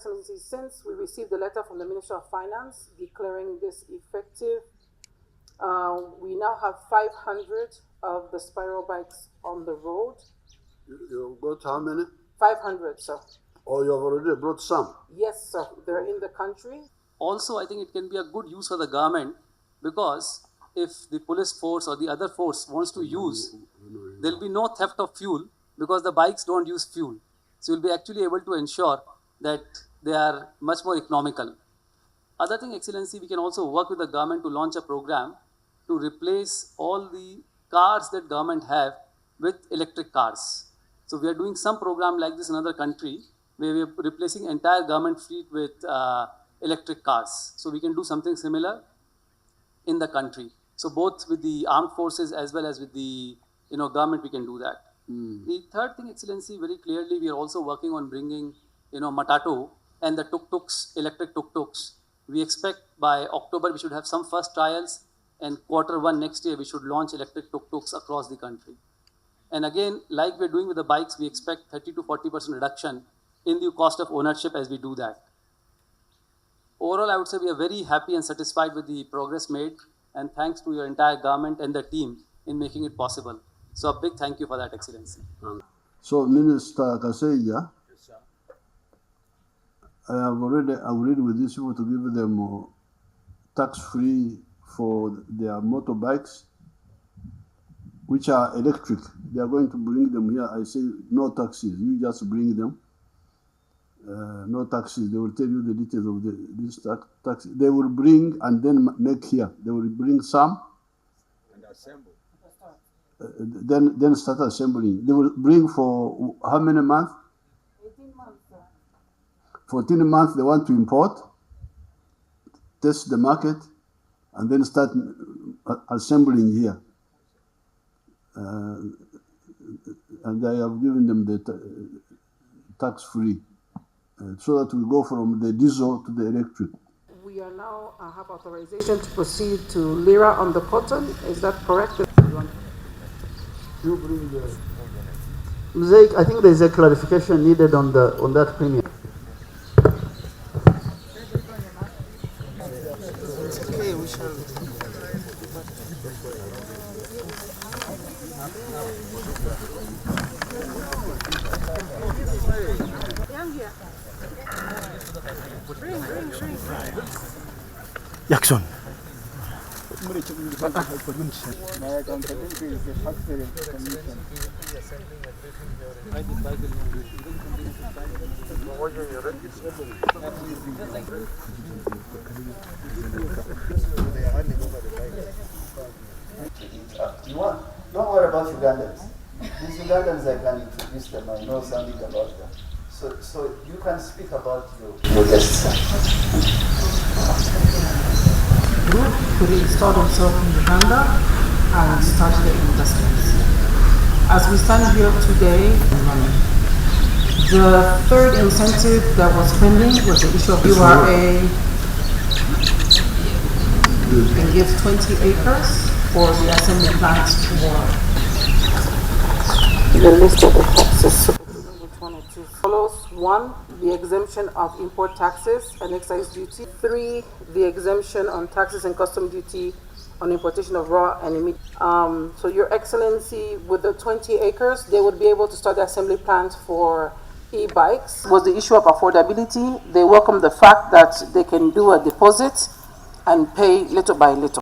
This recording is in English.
Excellency, since we received the letter from the Minister of Finance declaring this effective, we now have 500 of the Spiro bikes on the road. You've got how many? 500, sir. Oh, you have already brought some? Yes, sir. They're in the country. Also, I think it can be a good use for the government, because if the police force or the other force wants to use, there will be no theft of fuel because the bikes don't use fuel. So you'll be actually able to ensure that they are much more economical. Other thing, Excellency, we can also work with the government to launch a program to replace all the cars that government have with electric cars. So we are doing some program like this in another country where we are replacing entire government fleet with electric cars. So we can do something similar in the country. So both with the armed forces as well as with the government, we can do that. The third thing, Excellency, very clearly we are also working on bringing Matatu and the tuk-tuks, electric tuk-tuks. We expect by October we should have some first trials, and Q1 next year we should launch electric tuk-tuks across the country. And again, like we're doing with the bikes, we expect 30 to 40% reduction in the cost of ownership as we do that. Overall, I would say we are very happy and satisfied with the progress made, and thanks to your entire government and the team in making it possible. So a big thank you for that, Excellency. So, Minister Kaseja, I have already agreed with these people to give them tax-free for their motorbikes, which are electric. They are going to bring them here. I say no taxes. You just bring them. No taxes. They will tell you the details of this tax. They will bring and then make here. They will bring some and assemble. Then start assembling. They will bring for how many months? 18 months, sir. 14 months they want to import, test the market, and then start assembling here. And I have given them the tax-free, so that we go from the diesel to the electric. We are now have authorization to proceed to Lira on the cotton. Is that correct? You bring the... Mosaic, I think there is a clarification needed on that premium. Okay, we shall. Jackson. My accountability is the factory commission. Don't worry about Ugandans. These Ugandans, I can introduce them. I know something about them. So you can speak about your guests. Group could install themselves in Uganda and start their industries. As we stand here today, the third incentive that was pending was the issue of URA and give 20 acres for the assembly plant for the list of the taxes. Follows 1, the exemption of import taxes and excise duty. 3, the exemption on taxes and custom duty on importation of raw and immediate. So Your Excellency, with the 20 acres, they would be able to start the assembly plant for e-bikes. Was the issue of affordability. They welcome the fact that they can do a deposit and pay little by little.